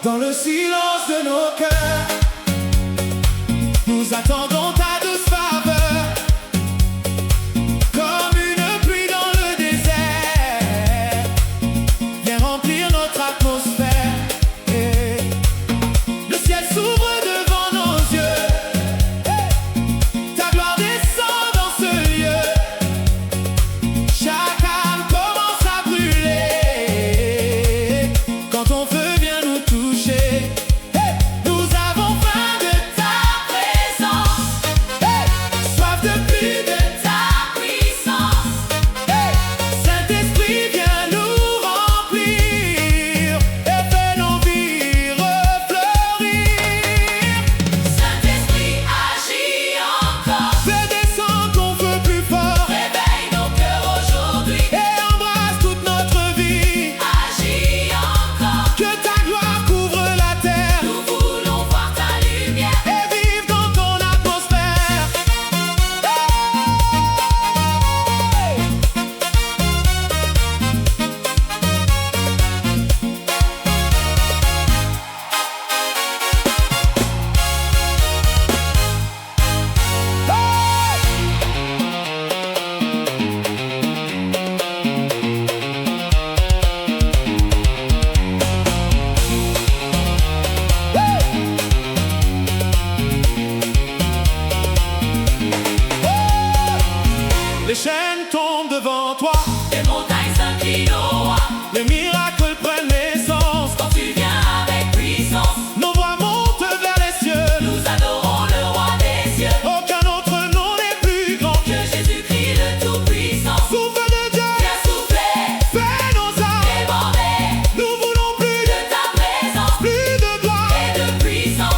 Dans le silence de nos cœurs, nous attendons ta douce faveur, comme une pluie dans le désert. Viens remplir notre atmosphère. Et le ciel s'ouvre devant nos yeux. Ta gloire descend dans ce lieu. Chaque âme commence à brûler. Quand ton feu vient nous toucher, nous avons faim de ta présence, soif de plus de ta puissance. Saint-Esprit, viens nous remplir et fais nos vies refleurir. Saint-Esprit, agis encore. Fais descendre ton feu plus fort Réveille nos cœurs aujourd'hui. et embrasse toute notre vie. Agis encore. Que ta gloire couvre la terre Nous voulons voir ta lumière. et vivre dans ton atmosphère. Les chaînes tombent devant toi, Les montagnes s'inclinent au roi. les miracles prennent naissance. Quand tu viens avec puissance, Nos voix montent vers les cieux. nous adorons le roi des cieux. Aucun autre nom n'est plus grand. Que Jésus-Christ le Tout-Puissant. Souffle de Dieu, Viens souffler, fais nos âmes. déborder Nous voulons plus de ta présence plus de gloire. et de puissance.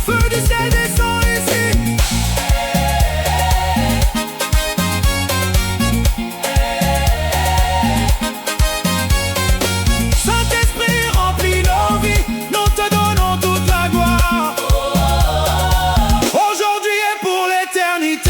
Feu du ciel descend ici. Saint-Esprit remplit nos vies, nous te donnons toute la gloire. Aujourd'hui et pour l'éternité.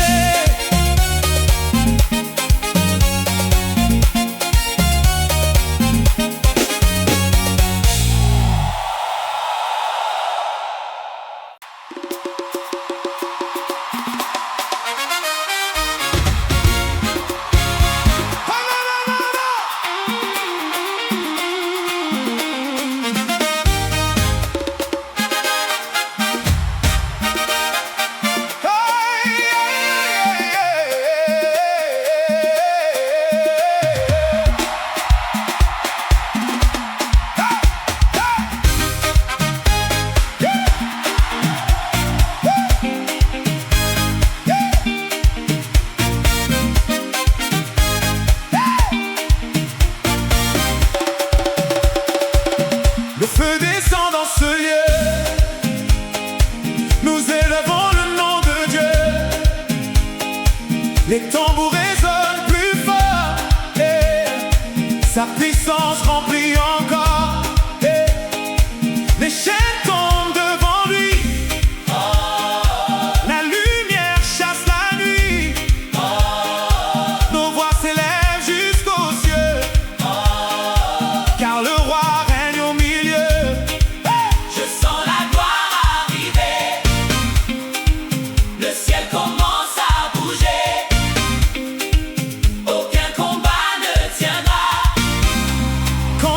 Les tambours résonnent plus fort, sa puissance remplit encore, les chaînes tombent devant lui, la lumière chasse la nuit, nos voix s'élèvent jusqu'aux cieux, car le roi règne au milieu. Je sens la gloire arriver. Le ciel commence à bouger. Aucun combat ne tiendra. Quand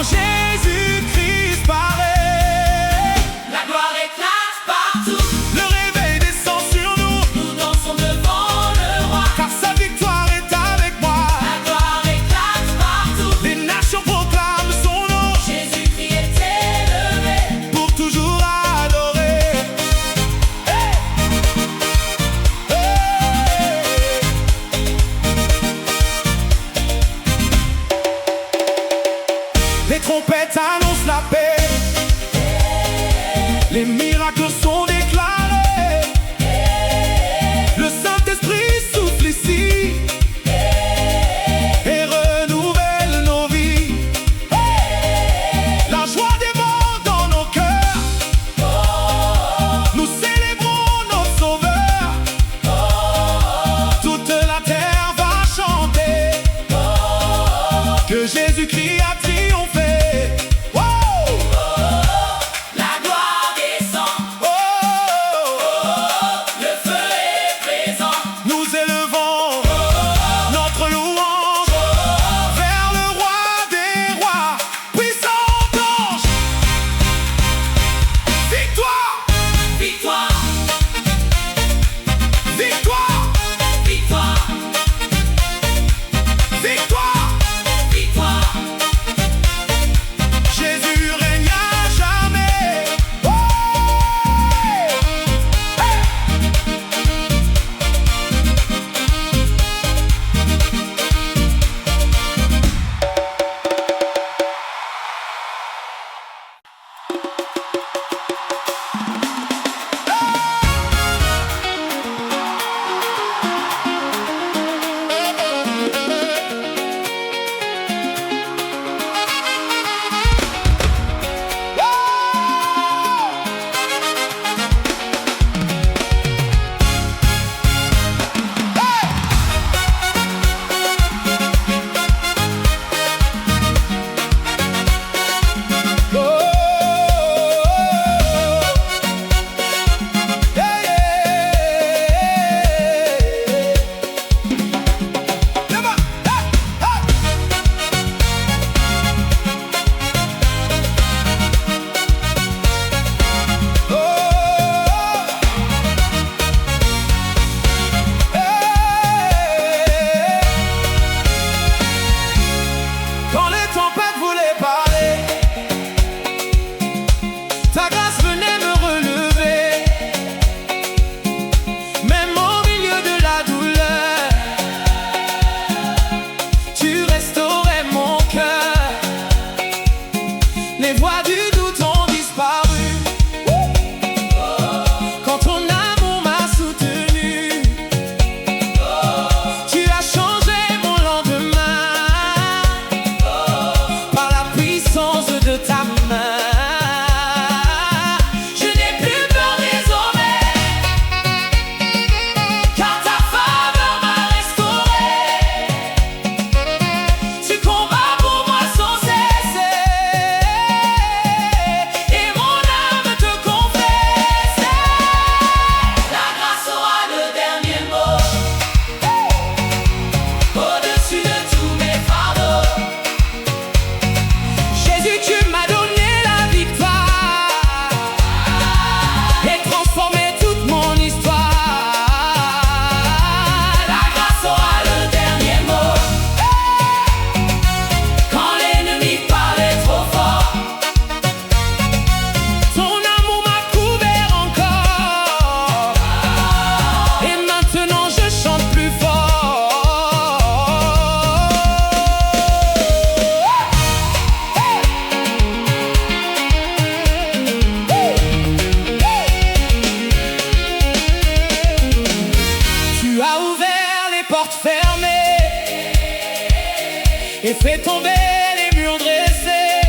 et fait tomber les murs dressés.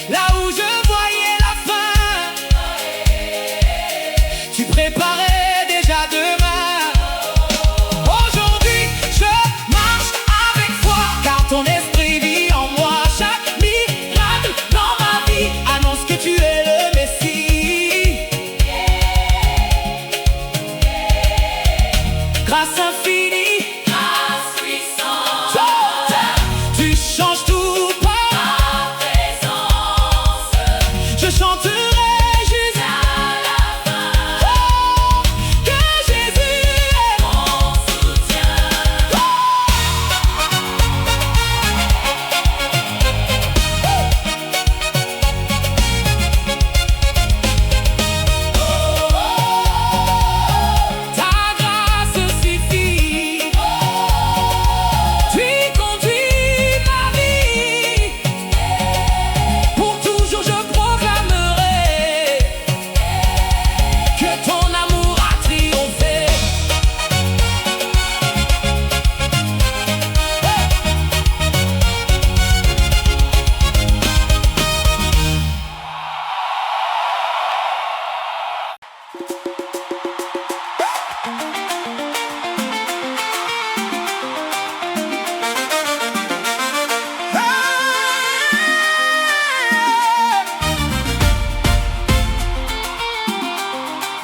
Là où je voyais la fin, tu préparais déjà demain. Aujourd'hui, je marche avec foi, car ton esprit vit en moi. Chaque miracle dans ma vie annonce que tu es le Messie. Grâce infinie, grâce puissante, tu changes tout par ta présence. je chanterai jusqu'à À la fin, oh, que Jésus est mon soutien. ta grâce suffit. Tu conduis ma vie. Pour toujours je proclamerai que ton amour a triomphé.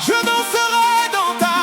Je danserai dans ta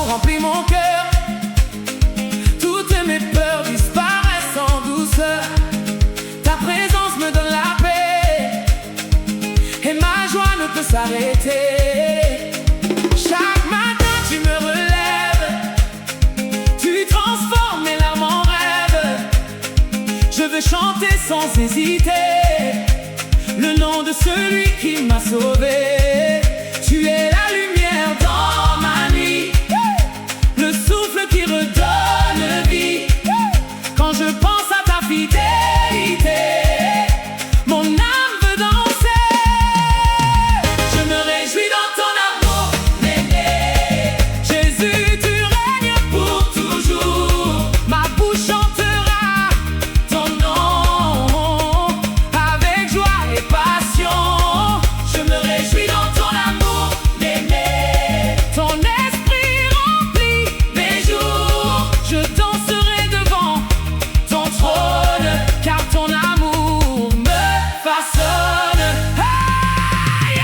remplit mon cœur. Toutes mes peurs disparaissent en douceur. Ta présence me donne la paix et ma joie ne peut s'arrêter. Chaque matin tu me relèves, tu transformes mes larmes en rêves. Je veux chanter sans hésiter le nom de celui qui m'a sauvé. Tu es la lumière dans ma nuit, le souffle qui redonne vie. Quand je pense à ta fidélité, mon âme veut danser. Je me réjouis dans ton amour, m'aimer. Jésus, tu règnes pour toujours. Ma bouche chantera ton nom avec joie et passion. Je me réjouis dans ton amour, m'aimer. Ton esprit remplit mes jours. Je danserai devant ton trône, car ton amour me façonne. Hey,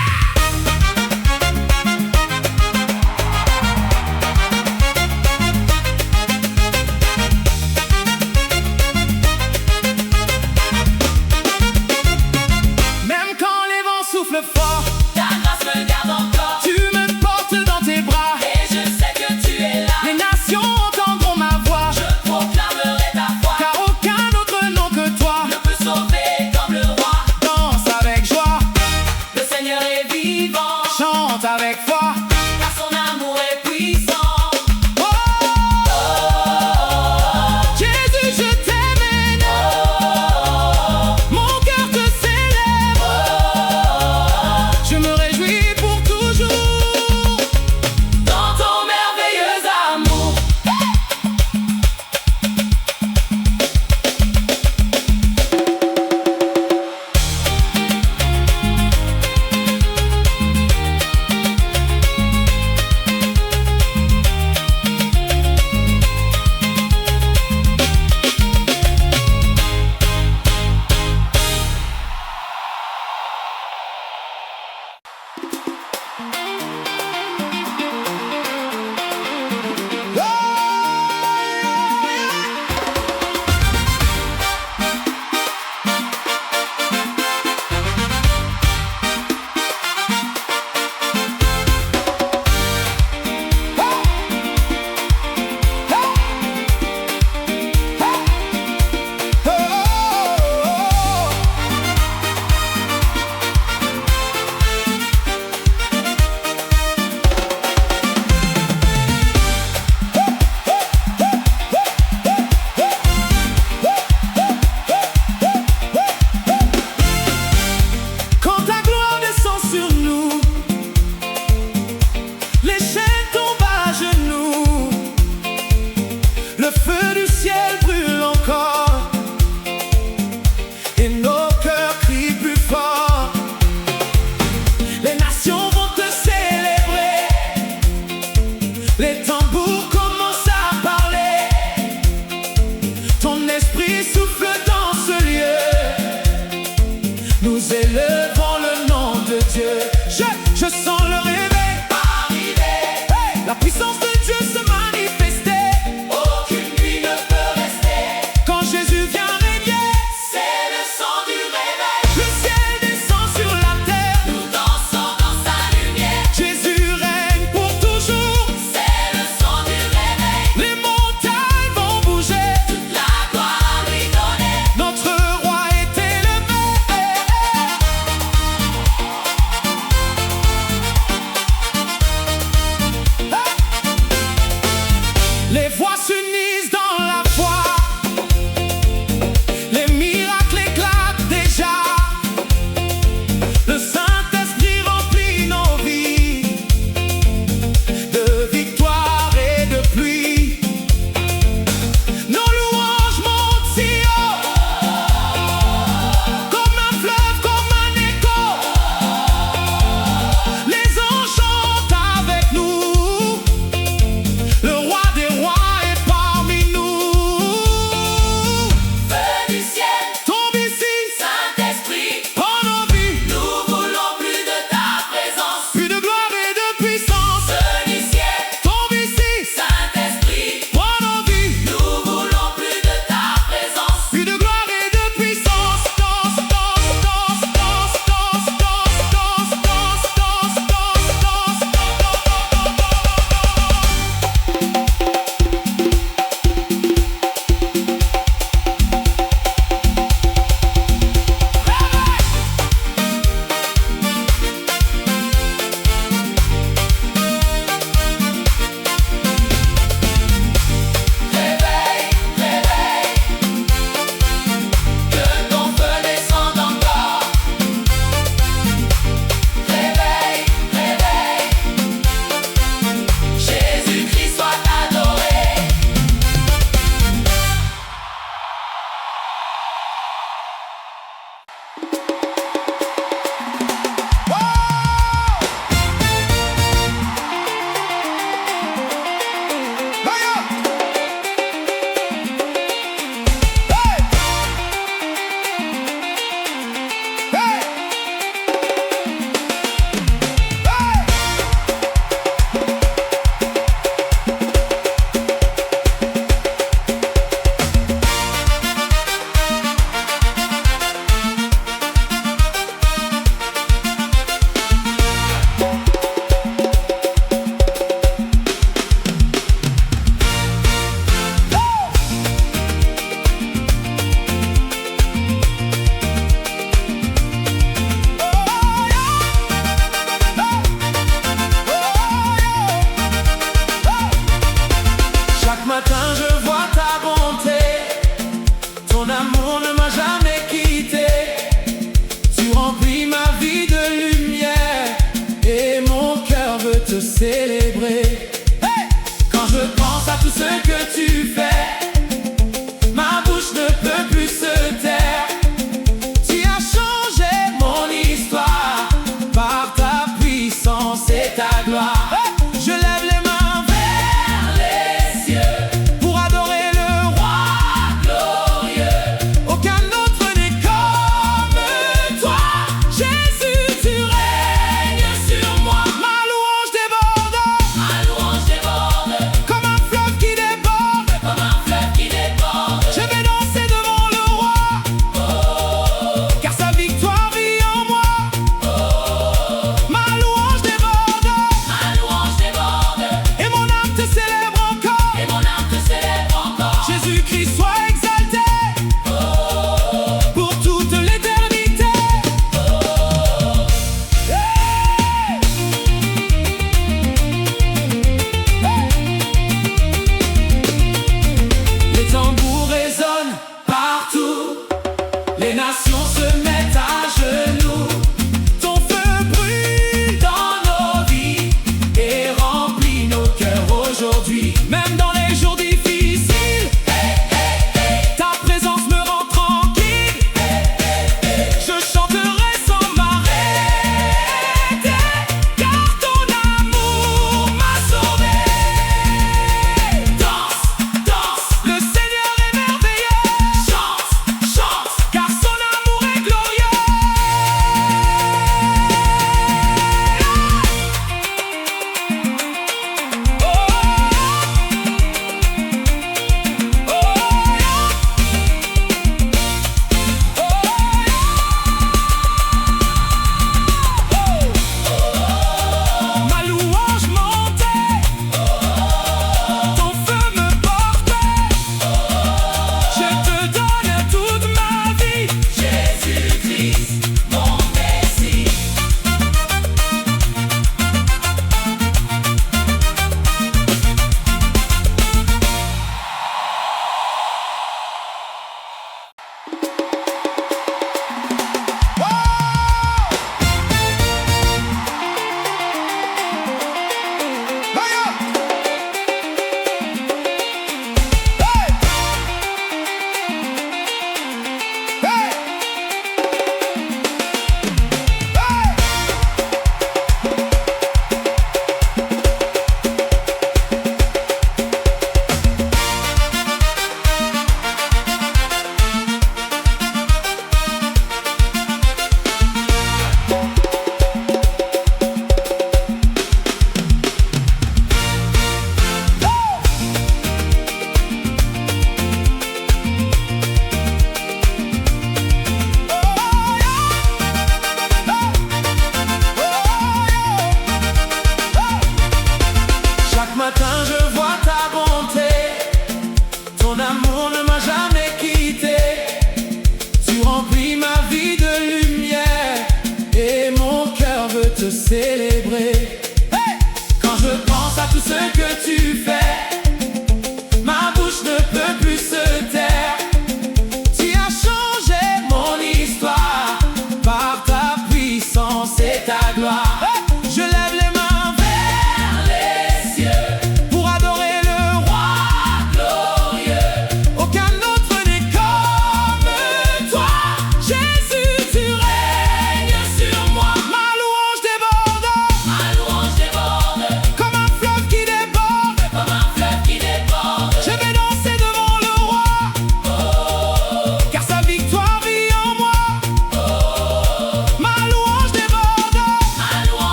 Même quand les vents soufflent fort, Ta grâce me garde encore. tu me portes dans tes bras. Et je sais que tu es là. Les nations entendront ma voix, Je proclamerai ta foi. car aucun autre nom que toi Ne peut sauver comme le roi. danse avec joie, Le Seigneur est vivant. chante avec foi. Car son amour est puissant. Oh, Jésus, je t'aime, mon cœur te célèbre. Je me réjouis pour toujours Dans ton merveilleux amour. Quand ta gloire descend sur nous, les chaînes tombent à genoux. Le feu du ciel brûle encore et nos cœurs crient plus fort. Les nations vont te célébrer, les tambours commencent à parler. Ton esprit souffle dans ce lieu. Nous élevons le nom de Dieu. Je sens le réveil Arrivé. hey, la puissance de Dieu se manifester. Aucune nuit ne peut rester. Quand Jésus vient régner, C'est le son du réveil. le ciel descend sur la terre. Nous dansons dans sa lumière. Jésus règne pour toujours. C'est le son du réveil. Les montagnes vont bouger. La gloire à lui donner. Notre roi est élevé. Les voix s'unissent dans la foi. Les miracles éclatent déjà. Le Saint-Esprit remplit nos vies de victoire et de pluie. Nos louanges montent si haut, comme un fleuve, comme un écho. Les anges chantent avec nous. Le roi des rois est tout ce que tu fais. Ma bouche ne peut plus se taire. Tu as changé mon histoire par ta puissance et ta gloire. Je lève les mains vers les cieux pour adorer le roi glorieux. Aucun autre n'est comme toi. Jésus, tu règnes sur moi. Ma louange déborde comme un fleuve qui déborde. Je vais danser devant le roi, car sa victoire vit en moi. Ma louange déborde, et mon âme te célèbre encore. Jésus-Christ soit exalté pour toute l'éternité. Les tambours résonnent partout, les nations se mettent à genoux. Ton feu brûle dans nos vies et remplit nos cœurs aujourd'hui. Même dans les jours difficiles, ta présence me rend tranquille. Je chanterai sans m'arrêter, car ton amour m'a sauvé. Danse, danse, le Seigneur est merveilleux. Chante, chante, car son amour est glorieux.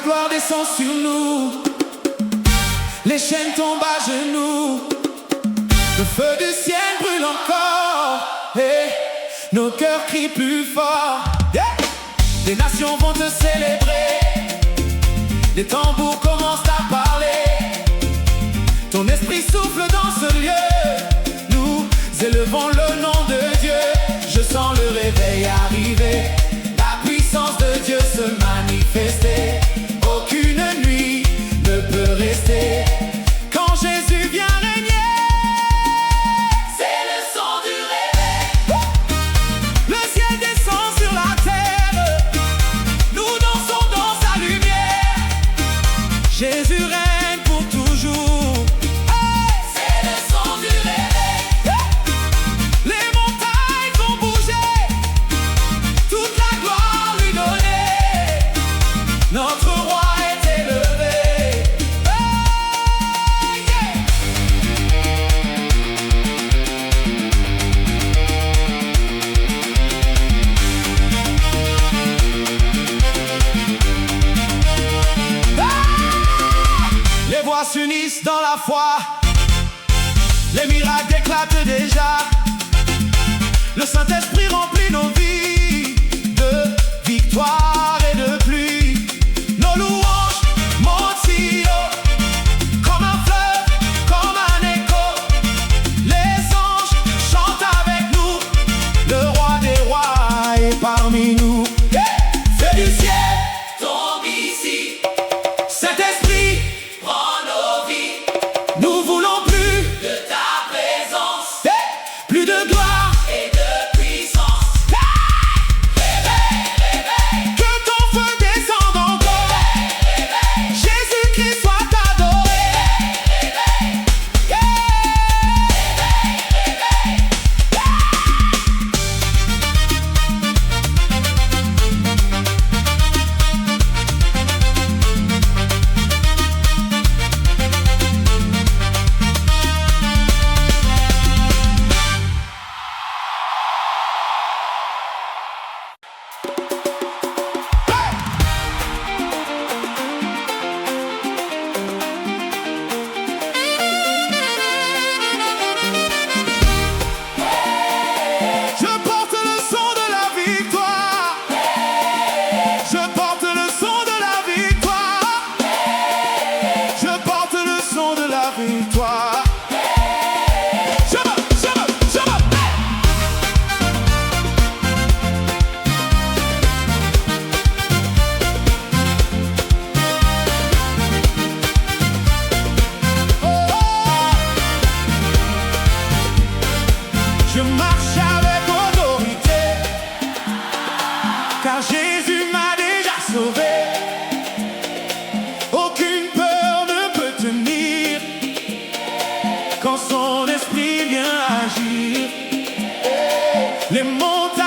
ta gloire descend sur nous. Les chaînes tombent à genoux. Le feu du ciel brûle encore. Et nos cœurs crient plus fort. Yeah. Les nations vont te célébrer. Les tambours commencent à parler. Ton esprit souffle dans ce lieu. Nous élevons le nom de Dieu. Je sens le réveil arriver. La puissance de Dieu se manifester. Aucune nuit ne peut rester. Quand Jésus vient régner, C'est le son du réveil. le ciel descend sur la terre. Nous dansons dans sa lumière. Jésus règne pour toujours. C'est le son du réveil. Les montagnes vont bouger. Toute la gloire lui donner. Notre roi est élevé. Yeah. Les voix s'unissent dans la foi. Les miracles éclatent déjà. Le Saint-Esprit remplit nos vies de victoire et de pluie. Nos louanges montent si haut, comme un fleuve, comme un écho. Les anges chantent avec nous. Le roi des rois est parmi nous. Yeah. Feu du ciel, Tombe ici, Saint-Esprit, prends nos vies nous voulons plus, de ta présence yeah, plus de gloire. et de puissance. Que ton feu descende encore. Jésus-Christ soit adoré. Yeah. Je porte le son de la victoire. Je porte le son de la victoire. Je porte le son de la victoire. Shabba, shabba, shabba. Oh, oh. Je marche avec autorité, car Jésus m'a déjà sauvé. Aucune peur ne peut tenir quand son esprit vient agir. Les montagnes